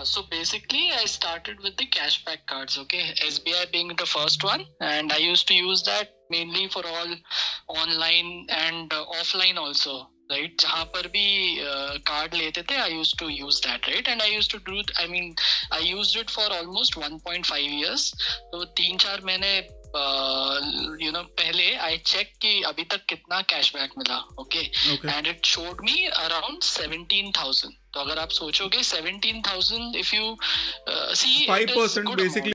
So basically I started with the cashback cards, okay? SBI being the first one, and I used to use that mainly for all online and offline also, right? जहाँ पर भी card लेते थे, I used to use that, right? And I used to do, I used it for almost 1.5 years. तो 3-4 महीने पहले I check कि अभी तक कितना cashback मिला, okay? And it showed me around 17,000. तो अगर आप सोचोगे 17,000, if you see 5% basically.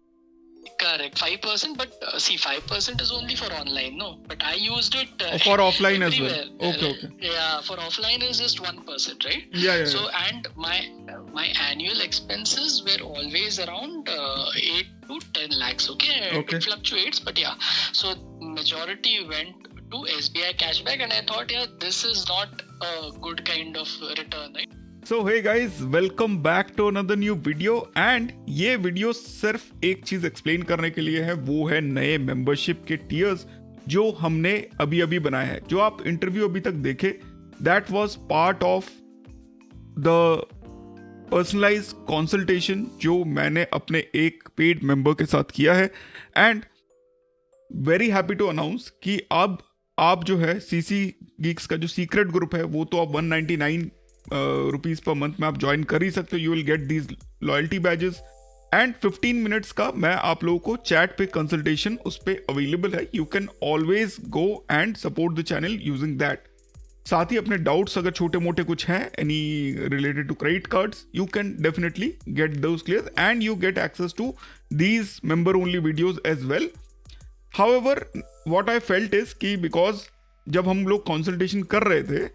Correct, 5%, but see, 5% is only for online, no? But I used it for offline everywhere. As well. Okay. Yeah, for offline is just 1%, right? Yeah. So, and my annual expenses were always around 8 to 10 lakhs, okay? It fluctuates, but yeah. So, majority went to SBI cashback, and I thought, this is not a good kind of return, right? So hey guys, welcome back to another new video and ये video सिर्फ एक चीज explain करने के लिए है, वो है नए मेंबरशिप के टियर्स जो हमने अभी बनाए हैं। जो आप इंटरव्यू अभी तक देखे, that was part of the personalised consultation जो मैंने अपने एक पेड मेंबर के साथ किया है। And very happy to announce कि अब आप जो है सीसी गीक्स का जो सीक्रेट ग्रुप है वो तो आप 199 रुपीज पर मंथ में आप ज्वाइन कर ही सकते हो। You will get these loyalty badges and 15 minutes का मैं आप लोगों को चैट पे कंसल्टेशन उस पे अवेलेबल है। You can always go and support the channel using that. साथ ही अपने डाउट्स अगर छोटे मोटे कुछ हैं any related to credit cards, you can definitely get those clear and you get access to these member only videos as well. However what I felt is कि because जब हम लोग कंसल्टेशन कर रहे थे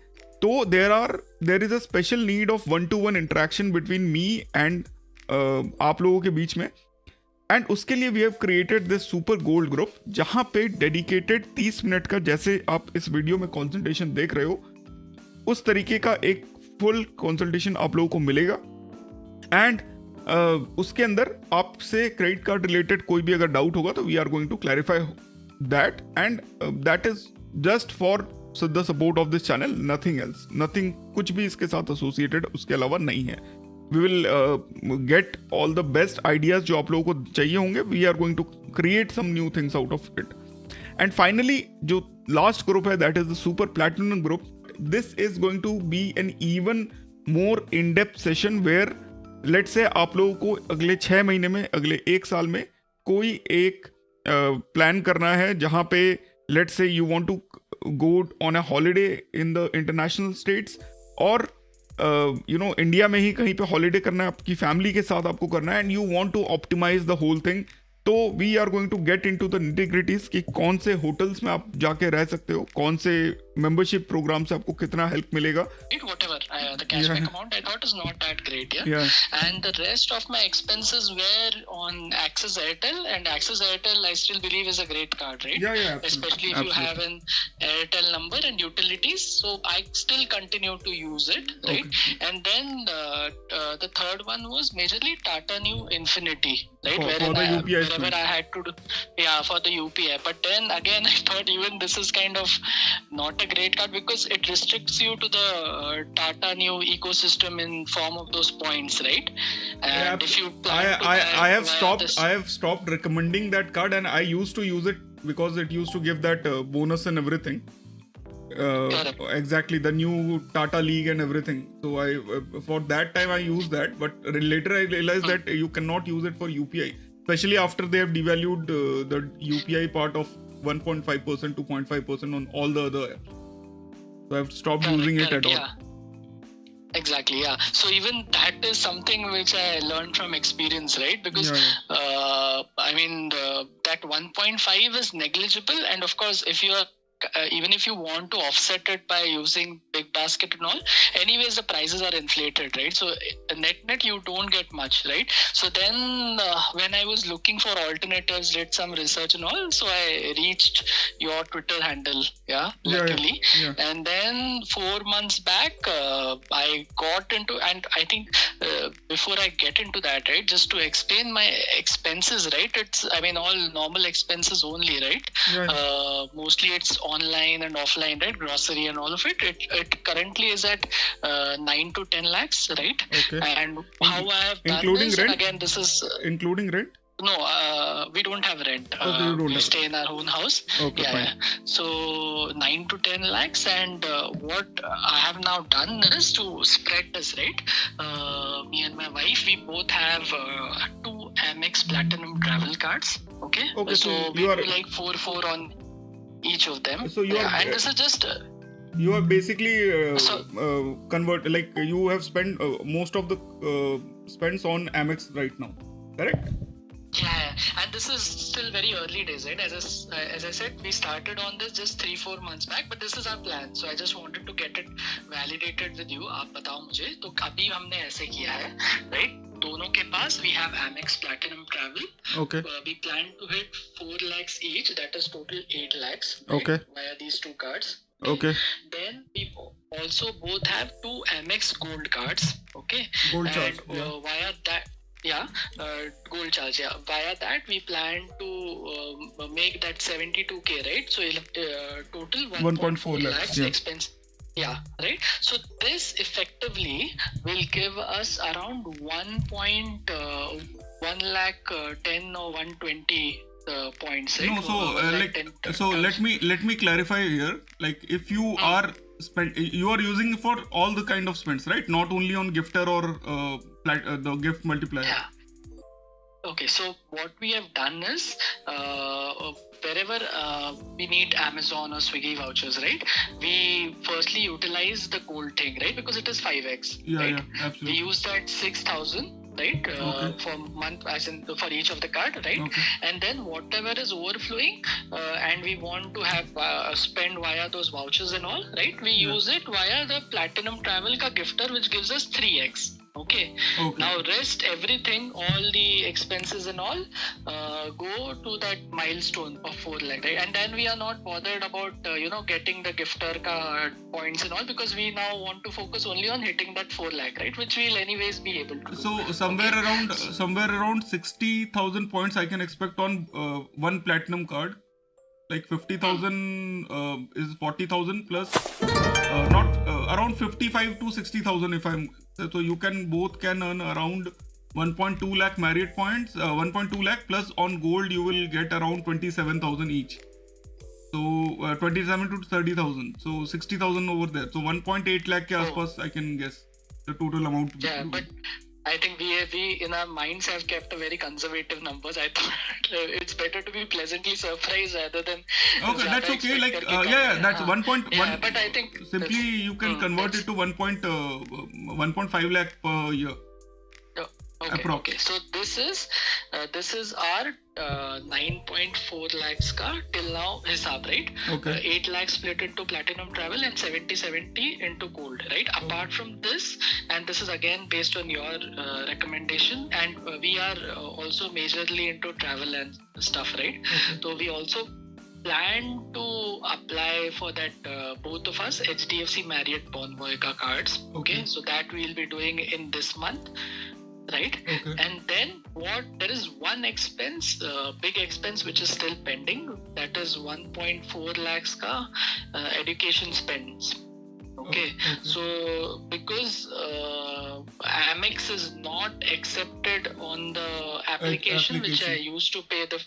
तो there is a special need of 1-to-1 interaction between me and आप लोगों के बीच में। एंड उसके लिए we have created this super gold group जहां पे डेडिकेटेड 30 मिनट का, जैसे आप इस वीडियो में कंसल्टेशन देख रहे हो उस तरीके का एक फुल कंसल्टेशन आप लोगों को मिलेगा। एंड उसके अंदर आपसे क्रेडिट कार्ड रिलेटेड कोई भी अगर डाउट होगा तो we are going to clarify that, and that is just for the support of this channel, nothing else, nothing कुछ भी इसके साथ एसोसिएटेड उसके अलावा नहीं है। We will get all the best ideas जो आप लोगों को चाहिए होंगे। We are going to create some new things out of it. And finally जो लास्ट ग्रुप है that is the super platinum group. This is going to be an even more in depth session where let's say आप लोगों को अगले 6 महीने में, अगले 1 साल में कोई एक प्लान करना है जहाँ पे let's say you want to go on a holiday in the international states और इंडिया में ही कहीं पे हॉलीडे करना है, आपकी फैमिली के साथ आपको करना है and you want to optimise the whole thing. तो we are going to get into the nitty gritties कि कौन से होटल्स में आप जाके रह सकते हो, कौन से मेंबरशिप प्रोग्राम से आपको कितना हेल्प मिलेगा। Whatever the cashback amount I thought is not that great, and the rest of my expenses were on Axis Airtel, and Axis Airtel I still believe is a great card, right? Especially if you have an Airtel number and utilities, so I still continue to use it, right? And then the third one was majorly Tata Neu Infinity, right? Wherever I had to do for the UPI, but then again I thought even this is kind of not a great card because it restricts you to the Tata Neu ecosystem in form of those points, right? And if you plan I have stopped recommending that card, and I used to use it because it used to give that bonus and everything. Exactly, the new Tata League and everything. So I for that time I used that, but later I realized that you cannot use it for UPI, especially after they have devalued the UPI part of 1.5%, 2.5% on all the other apps. So I've stopped using it at all. Exactly, so even that is something which I learned from experience, right? Because that 1.5 is negligible, and of course if you are even if you want to offset it by using big basket and all, anyways the prices are inflated, right? So net you don't get much, right? So then when I was looking for alternatives, did some research and all, so I reached your Twitter handle, luckily. And then 4 months back I got into, and I think before I get into that, right, just to explain my expenses, right, it's all normal expenses only, right? Mostly it's online and offline, right? Grocery and all of it. It currently is at 9 to 10 lakhs, right? Okay. And how I have done including this, rent? and again, this is including rent. No, we don't have rent. Okay, you don't we have stay in our own house. Okay, fine. So 9 to 10 lakhs, and what I have now done is to spread this, right? Me and my wife, we both have 2 Amex Platinum travel cards. Okay. So we do like 4 on each of them. So you are, and this is just. You are basically convert, like you have spent most of the spends on Amex right now, correct? Yeah, and this is still very early days, right? As I said, we started on this just 3-4 months back, but this is our plan. So I just wanted to get it validated with you. आप बताओ मुझे, तो अभी हमने ऐसे किया है, right? दोनों के पास we have Amex Platinum Travel. Okay. We plan to hit 4 lakhs each. That is total 8 lakhs. Right? Okay. Via these 2 cards. Okay. Then we also both have 2 Amex Gold cards. Okay. Gold charge. Via that. Gold charge. Yeah, via that we plan to make that 72k, right? So total 1.4 lakhs expense. Yeah, right. So this effectively will give us around 1 lakh 10 or 120 points, right? No, let me clarify here. Like if you are you are using for all the kind of spends, right? Not only on gifter or the gift multiplier. Yeah. Okay, so what we have done is wherever we need Amazon or Swiggy vouchers, right? We firstly utilize the gold thing, right? Because it is 5x. Yeah, right? Yeah, absolutely. We use that 6,000. Right, for month, as in for each of the card, right? Okay. And then whatever is overflowing, and we want to have spend via those vouchers and all, right? We use it via the Platinum Travel ka gifter, which gives us 3x. Okay. Now rest everything, all the expenses and all, go to that milestone of 4 lakh, right? And then we are not bothered about getting the gifter ka points and all, because we now want to focus only on hitting that 4 lakh, right? Which we'll anyways be able to do. So somewhere around 60,000 points I can expect on one platinum card. Like 50,000 is 40,000 plus not around 55 to 60,000 if I'm so you both can earn around 1.2 lakh Marriott points, 1.2 lakh plus on gold you will get around 27,000 each. So 27 to 30,000. So 60,000 over there. So 1.8 lakh ke aspas I can guess the total amount. Yeah, but I think we in our minds have kept a very conservative numbers. I thought it's better to be pleasantly surprised rather than. Okay, that's okay. Like that's 1.1. Yeah, but I think simply you can convert it to 1.5 lakh per year. Okay. So this is our 9.4 lakhs ka till now hisab, right? Okay. 8 lakhs split into platinum travel and 70 into gold, right? Apart from this, and this is again based on your recommendation, and we are also majorly into travel and stuff, right? Okay. So we also plan to apply for that both of us HDFC Marriott Bonvoy ka cards. Okay. So that we'll be doing in this month. Right. Okay. And then there is one expense, big expense, which is still pending. That is 1.4 lakhs ka education spends. Okay. So because Amex is not accepted on the application which I used to pay the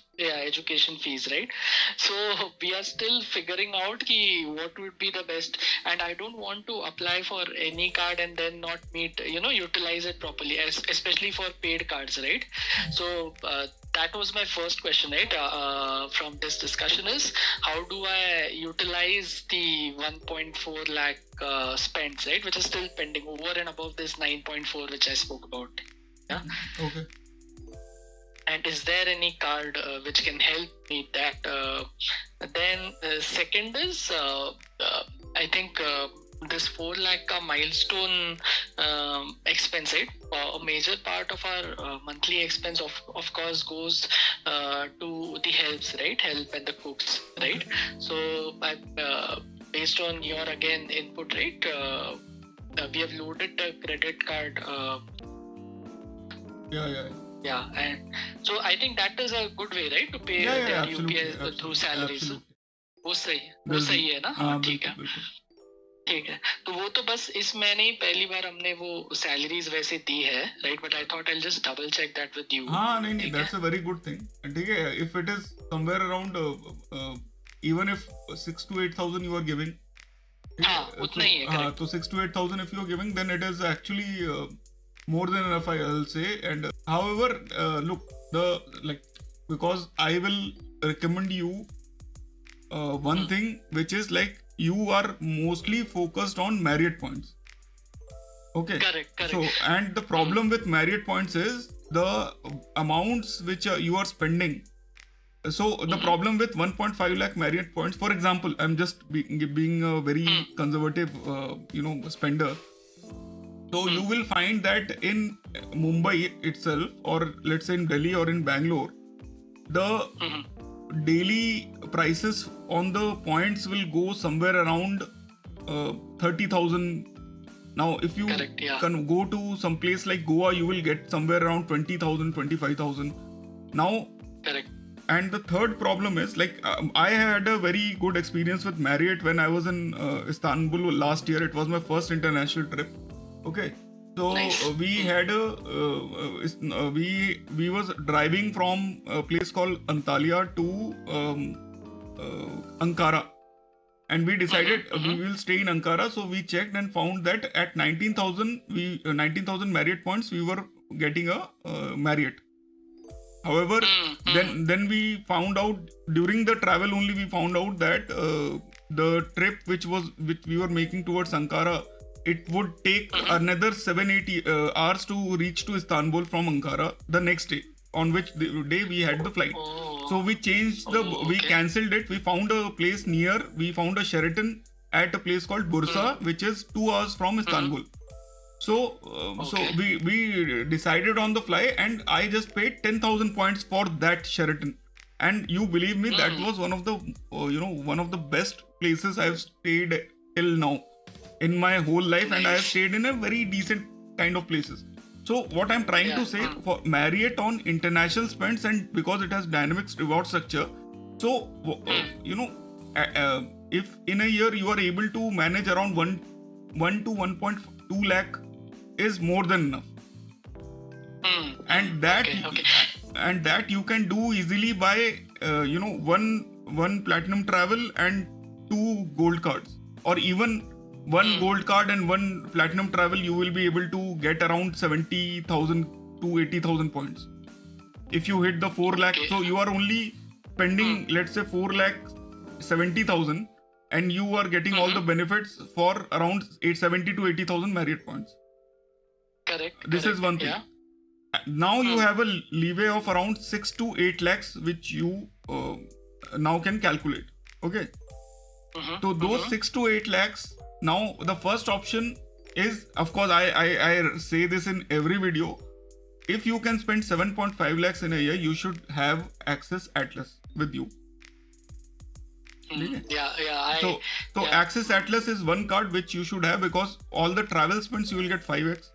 education fees, right? So we are still figuring out what would be the best, and I don't want to apply for any card and then not utilize it properly, especially for paid cards, right? So that was my first question, right? From this discussion is how do I utilize the 1.4 lakh spends, right? Which is still pending over and above this 9.4 which I spoke about. Yeah. Okay. And is there any card which can help me that? Then second is I think this 4 lakh ka milestone expense, right? A major part of our monthly expense of course goes to the helps, right? Help and the cooks, right? So based on your again input, right? We have loaded the credit card. Yeah, and so I think that is a good way, right, to pay their UPI through salaries. Absolutely. वो सही है ना? हाँ ठीक है ठीक है। तो वो तो बस इसमें नहीं, पहली बार हमने वो सैलरीज वैसे दी है, right? But I thought I just double check that with you. हाँ नहीं, that's a very good thing, ठीक है। If it is somewhere around even if 6 to 8,000 you are giving, हाँ उतना ही है, हाँ, तो 6 to 8,000 if you are giving, then it is actually more than enough, I'll say. And however, look, because I will recommend you one thing, which is like you are mostly focused on Marriott points. Okay. Correct. So, and the problem with Marriott points is the amounts which you are spending. So the problem with 1.5 lakh Marriott points, for example, I'm just being a very conservative, spender. So you will find that in Mumbai itself, or let's say in Delhi or in Bangalore, the daily prices on the points will go somewhere around 30,000. Now, if you can go to some place like Goa, you will get somewhere around 20,000, 25,000. Now, correct. And the third problem is like I had a very good experience with Marriott when I was in Istanbul last year. It was my first international trip. Okay, so nice. We had we was driving from a place called Antalya to Ankara, and we decided we will stay in Ankara. So we checked and found that at 19,000 Marriott points we were getting a Marriott. However, then we found out during the travel only, we found out that the trip which we were making towards Ankara, it would take another 7-8 hours to reach to Istanbul from Ankara the next day, on which day we had the flight. So we changed we cancelled it. We found a place near. We found a Sheraton at a place called Bursa, which is 2 hours from Istanbul. So we decided on the fly, and I just paid 10,000 points for that Sheraton. And you believe me, that was one of the one of the best places I've stayed till now in my whole life. Nice. And I have stayed in a very decent kind of places. So what I'm trying to say, for Marriott on international spends, and because it has dynamic reward structure, so if in a year you are able to manage around 1 to 1.2 lakh is more than enough. And that you can do easily by one platinum travel and 2 gold cards, or even 1 gold card and 1 platinum travel. You will be able to get around 70,000 to 80,000 points if you hit the 4 lakh. So you are only spending, let's say, 4 lakh 70,000, and you are getting all the benefits for around 70 to 80,000 Marriott points. Correct. This is one thing. Yeah. Now you have a leeway of around 6 to 8 lakhs, which you now can calculate. Okay. So those 6 to 8 lakhs. Now the first option is, of course, I say this in every video. If you can spend 7.5 lakhs in a year, you should have Access Atlas with you. So Access Atlas is one card which you should have, because all the travel spends you will get 5x.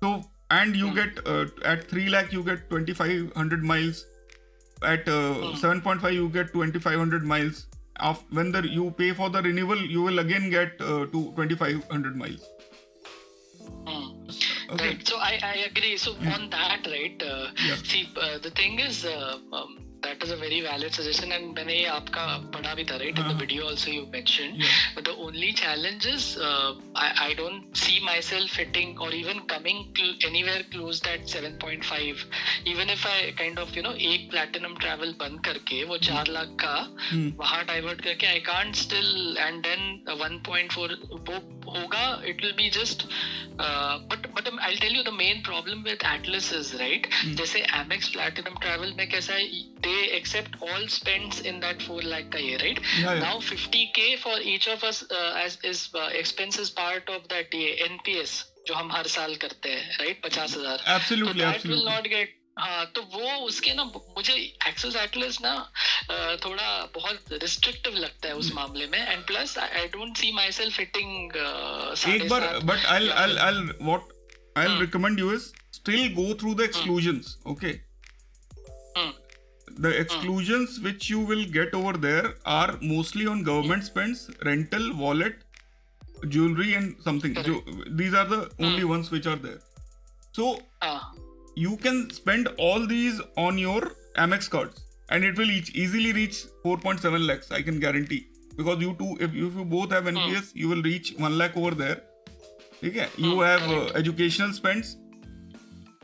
So, and you get at 3 lakh you get 2,500 miles. At 7.5 you get 2,500 miles. When you pay for the renewal, you will again get to 2,500 miles. Okay. Right. So I agree. So on that, right? See, the thing is, that is a very valid suggestion, and मैंने ये आपका पढ़ा भी था, right? In the video also you mentioned. But the only challenge is, I don't see myself hitting or even coming anywhere close that 7.5. Even if I kind of एक platinum travel बंद करके वो 4 लाख का वहाँ divert करके, I can't still, and then 1.4 वो होगा. It will be just. But I'll tell you the main problem with Atlas is, right? जैसे Amex Platinum Travel में कैसा है, they accept all spends in that 4 lakh का year, right? Now 50k for each of us as is expenses part of that NPS जो हम हर साल करते हैं, right? 50,000. Absolutely, so that absolutely. will not get. हाँ, तो वो उसके ना मुझे Access Atlas ना थोड़ा बहुत restrictive लगता है उस मामले में, and plus I don't see myself hitting एक बार, but I'll recommend you is still go through the exclusions. Okay. the exclusions which you will get over there are mostly on government spends, rental, wallet, jewelry and something. These are the only ones which are there. So you can spend all these on your Amex cards and it will easily reach 4.7 lakhs, I can guarantee, because you two, if you both have NPS, you will reach 1 lakh over there. Okay? You have educational spends.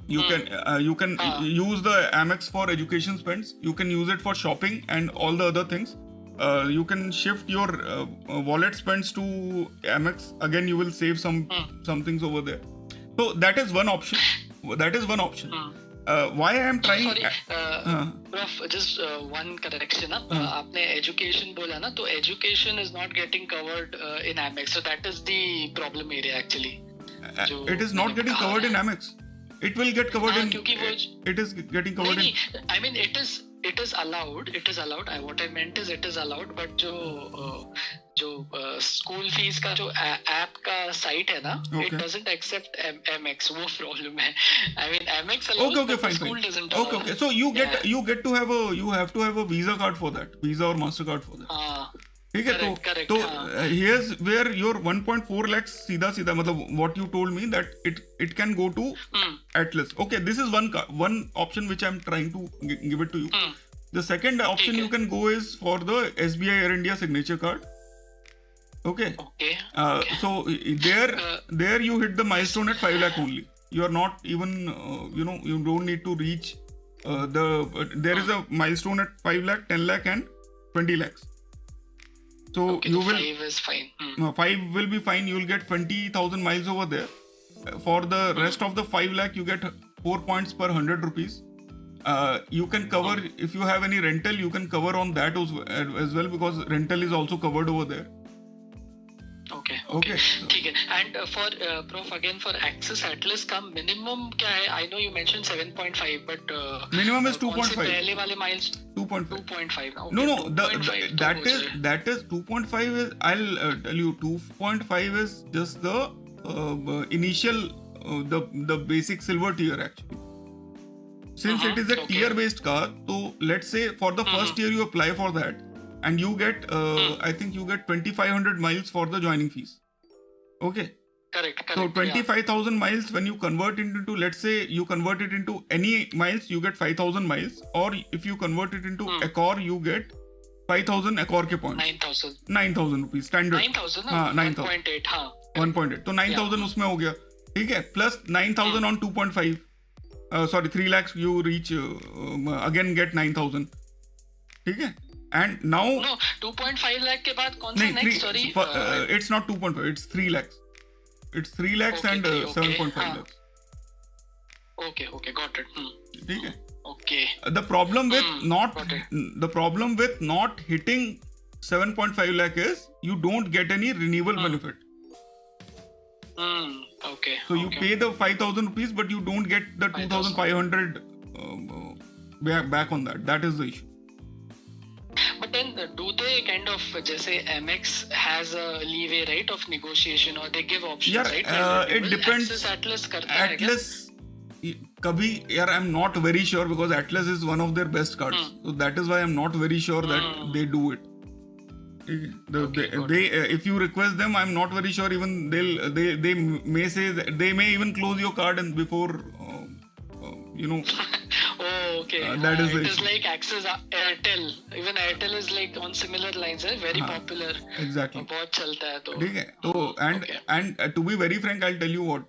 You can use the Amex for education spends. You can use it for shopping and all the other things. You can shift your wallet spends to Amex. Again, you will save some things over there. So that is one option. Why I am trying. Sorry, Prof, just one correction. आपने education बोला ना, तो education is not getting covered in Amex. So that is the problem area actually. It is not getting covered in Amex. It will get covered in. It is getting covered in. I mean, it is allowed. It is allowed. What I meant is it is allowed. But जो school fees का जो app का site है ना, it doesn't accept Amex. वो problem है. I mean, Amex allows, but the school doesn't allow. Okay. So you have to have a Visa card for that. Visa or Mastercard for that. ठीक है, तो here's where your 1.4 lakhs सीधा मतलब what you told me that it can go to Atlas. Okay, this is one option which I'm trying to give it to you. The second option you can go is for the SBI Air India signature card. Okay. So there you hit the milestone at 5 lakh only. You are not even you don't need to reach there is a milestone at 5 lakh, 10 lakh and 20 lakhs. So you will 5 is fine. 5 will be fine. You will get 20,000 miles over there. For the rest of the 5 lakh, you get 4 points per 100 rupees. You can cover if you have any rental. You can cover on that as well, because rental is also covered over there. Okay. ठीक है. And for Prof, again for Access Atlas का minimum क्या है? I know you mentioned 7.5, but minimum is 2.5. पहले वाले miles 2.5. No. That is 2.5 is, I'll tell you, 2.5 is just the initial the basic silver tier actually. Since it is a tier based card, so let's say for the first year you apply for that. And you get, I think you get 2,500 miles for the joining fees. Okay. Correct. So 25,000 miles, when you convert it into, let's say you convert it into any miles, you get 5,000 miles. Or if you convert it into Accor, you get 5,000 Accor ke points. 9,000 rupees standard. 9,000. 9,000. 1.8. तो 9,000 उसमें हो गया. ठीक है. Plus 9,000 on 2.5. 3 lakhs you reach again get 9,000. ठीक है. And now 2.5 lakh के बाद कौन सा next? Sorry, it's not 2.5, it's 3 lakhs. It's 3 lakhs and 7.5 lakhs. Okay, got it. ठीक है. Okay. The problem with not hitting 7.5 lakh is you don't get any renewal benefit. Okay. So you pay the 5,000 rupees, but you don't get the 2,500 back on that. That is the issue. But then do they kind of, जैसे Amex has a leeway, right, of negotiation, or they give options, right? It depends. Access Atlas करता है क्या? कभी यार I'm not very sure, because Atlas is one of their best cards. So that is why I'm not very sure that they do it. If you request them, I'm not very sure. Even they may say that they may even close your card and before Oh, okay. That is it is like Access Airtel. Even Airtel is like on similar lines, very popular. Exactly. बहुत चलता है तो. ठीक है. तो and to be very frank, I'll tell you what.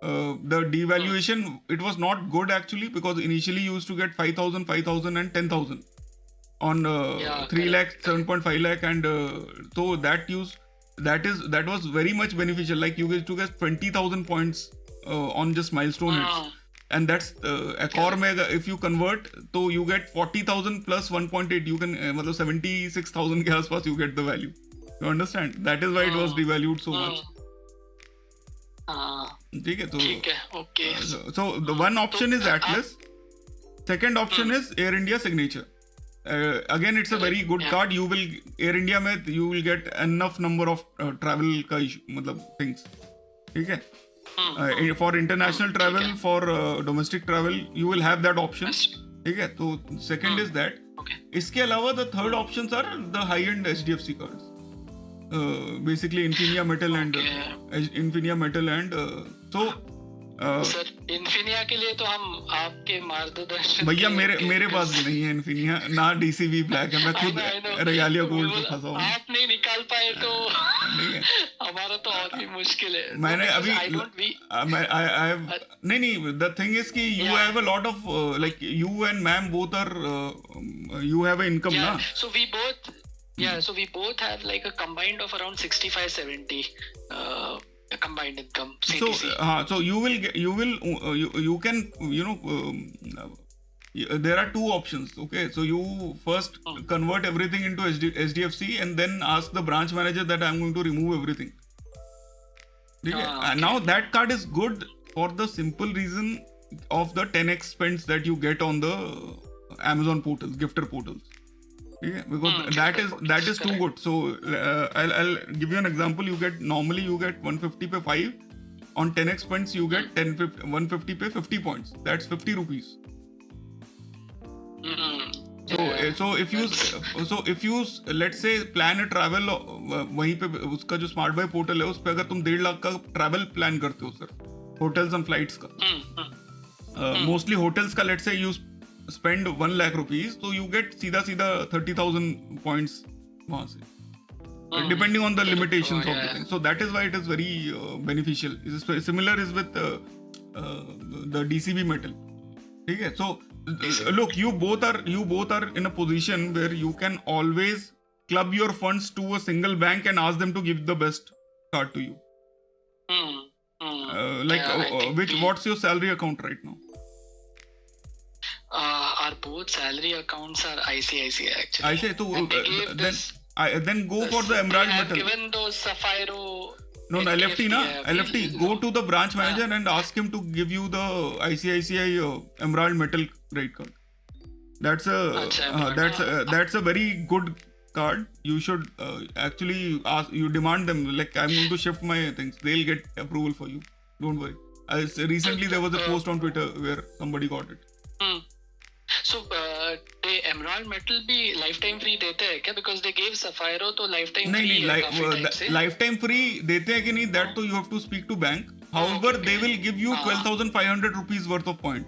The devaluation, it was not good actually, because initially you used to get 5,000, 5,000 and 10,000 on 3 lakh, 7.5 lakh, and so that was very much beneficial. Like you used to get 20,000 points on just milestone hits. And that's Accor में if you convert, so you get 40,000 plus 1.8. You can मतलब 76,000 के आसपास you get the value. You understand? That is why it was devalued so much. ठीक है. तो okay. So the one option is Atlas. Second option is Air India signature. Again, it's a very good card. You will Air India में you will get enough number of travel का मतलब things. ठीक है. For international travel, for domestic travel, you will have that option. ठीक है. तो second is that. इसके अलावा the third options are the high-end HDFC cards. Basically Infinia Metal and Infinia Metal and so sir Infinia के लिए तो हम आपके मार्गदर्शन भैया मेरे पास भी नहीं है इन्फिनिया ना डीसीबी ब्लैक है मैं खुद रेगालिया गोल्ड पे फंसा हूँ आप नहीं निकाल पाए तो नहीं है हमारा तो और भी मुश्किल है मैंने अभी नहीं द थिंग इज कि you have a lot of like you and ma'am both are you have a income ना so we both have like a combined of around 65-70 combined income CTC. So you can there are two options. Okay, so you first convert everything into HDFC and then ask the branch manager that I'm going to remove everything. Okay? And now that card is good for the simple reason of the 10x spends that you get on the Amazon portals, gifter portals. Yeah, because that is too good. So I'll give you an example. Normally you get 150 पे 5. On 10x points you get 150 पे 50 points. That's 50 rupees. So if you let's say plan a travel वहीं पे उसका जो smart bye portal है उस पे अगर तुम 1.5 लाख का ट्रैवल प्लान करते हो सर होटल्स एंड फ्लाइट्स का मोस्टली होटल्स का let's say you spend 1 lakh rupees तो you get सीधा 30,000 points वहाँ से depending on the limitations of the thing. So that is why it is very beneficial. Similar is with the DCB metal. ठीक है? So look, you both are in a position where you can always club your funds to a single bank and ask them to give the best card to you. What's your salary account right now? Our both salary accounts are ICICI actually. ICICI, then go for the Emerald Metal. Given those Sapphire. No, LFT na. LFT. Go to the branch manager and ask him to give you the ICICI Emerald Metal credit card. That's a very good card. You should actually you demand them like I'm going to shift my things. They'll get approval for you. Don't worry. Recently there was a post on Twitter where somebody got it. So they Emerald Metal भी lifetime free देते हैं क्या? Because they gave Sapphire तो lifetime free है काफी time से. Lifetime free देते हैं कि नहीं? That तो you have to speak to bank. However, they will give you 12,500 rupees worth of point.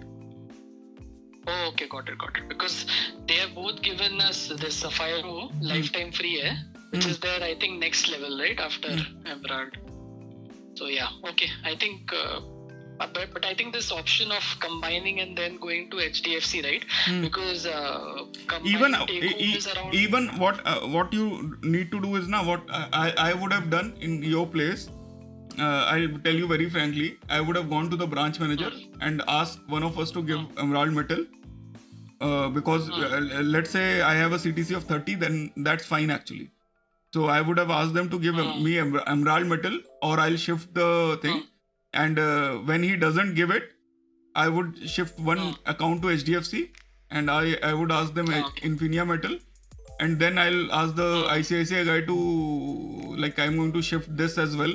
Oh, okay, got it. Because they have both given us this Sapphire lifetime free है, which is their I think next level right after Emerald. So yeah, okay. I think. But I think this option of combining and then going to HDFC, right? Because even what you need to do is now what I would have done in your place. I'll tell you very frankly, I would have gone to the branch manager and asked one of us to give Emerald Metal because let's say I have a CTC of 30, then that's fine actually. So I would have asked them to give me Emerald Metal or I'll shift the thing. And when he doesn't give it, I would shift one account to HDFC and I would ask them Infinia Metal and then I'll ask the ICICI guy to like I'm going to shift this as well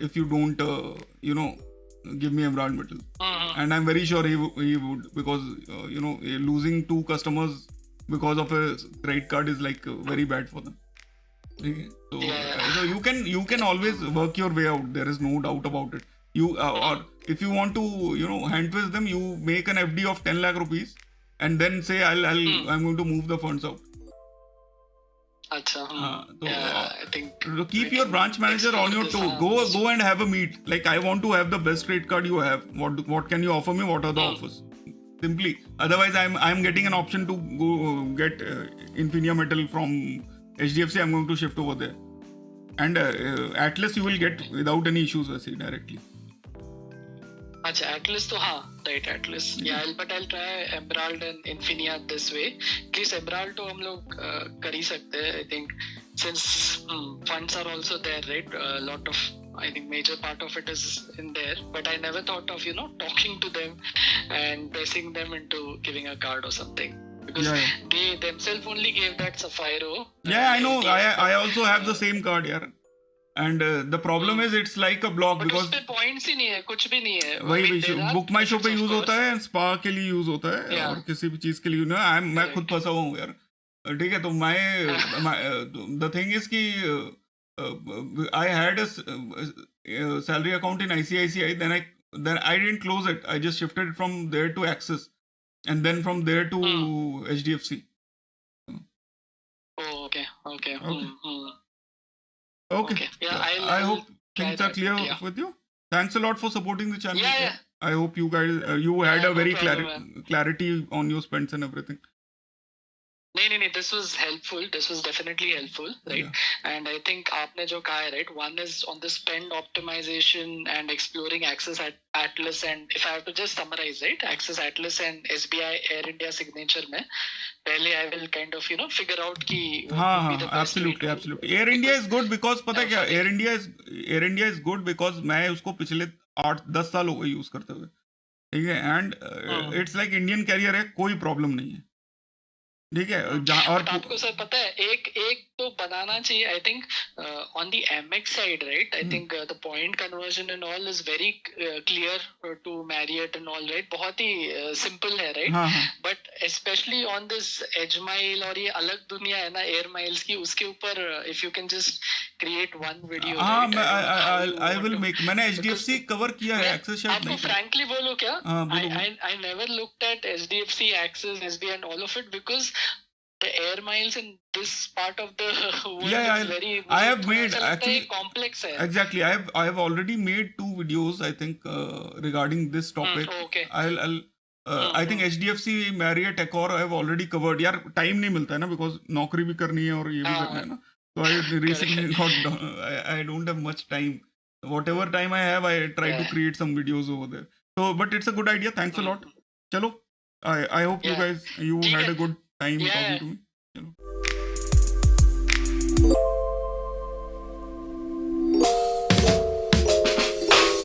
if you don't give me Emerald Metal. And I'm very sure he would because losing 2 customers because of a credit card is like very bad for them. So you can always work your way out. There is no doubt about it. You or if you want to hand twist them, you make an FD of 10 lakh rupees and then say I'm going to move the funds out. I think keep your branch manager on your toe. Go and have a meet. Like I want to have the best credit card you have. What can you offer me? What are the offers? Simply. Otherwise, I'm getting an option to go get Infinia Metal from HDFC. I'm going to shift over there. And Atlas you will get without any issues directly. अच्छा Atlas तो हाँ right Atlas but I'll try Emerald and Infinia this way. At least Emerald तो हम लोग कर ही सकते हैं. I think since funds are also there right, a lot of I think major part of it is in there. But I never thought of talking to them and pressing them into giving a card or something. Because they themselves only gave that Sapphire. Yeah, I know. I also have the same card here. and the problem is it's like a blog because उसपे points ही नहीं है, कुछ भी नहीं है. वही book माई show पे use होता है, स्पा के लिए यूज होता है, और किसी भी चीज के लिए मैं खुद फंसा हुआ हूँ यार. ठीक है, तो द थिंग इज कि I had a salary account in ICICI, then I didn't close it. I just shifted it from there to Axis, and then from there to HDFC. Oh, okay. Okay. Yeah, I hope things are clear with you. Thanks a lot for supporting the channel. Yeah. I hope you guys you had a very clarity on your spends and everything. नहीं, this was helpful. This was definitely helpful, right? Yeah. And I think आपने जो कहा है, right? One is on the spend optimization and exploring Axis Atlas, and if I have to just summarize, right? Axis Atlas and SBI Air India signature में पहले I will kind of figure out कि हाँ, absolutely. Air India is good because पता क्या? Air India is good because मैं उसको पिछले 8-10 साल हो गए यूज करते हुए, ठीक है, and it's like Indian carrier है, कोई प्रॉब्लम नहीं है, ठीक है. और आपको सर पता है एक तो बनाना चाहिए. I think on the Amex साइड, right? I think the point conversion and all is very clear to Marriott and all, right? बहुत ही सिंपल है, right? But specially on this edge mile और ये अलग दुनिया है ना एयर माइल्स की, उसके ऊपर if you can just create one video. I will make. मैंने HDFC कवर किया है, एक्सेस शायद नहीं. आपको फ्रैंकली बोलो क्या, I never looked at HDFC, Axis, SBI and all of it because the air miles in this part of the world is very. I have made actually complex hai. Exactly. I have already made 2 videos, I think, regarding this topic. Okay. I think HDFC, Marriott, Accor I have already covered. यार time नहीं मिलता है ना, because नौकरी भी करनी है और ये भी करना है ना. So I recently I don't have much time. Whatever time I have, I try to create some videos over there. So, but it's a good idea. Thanks a lot. चलो, I hope you guys had a good time talking to me.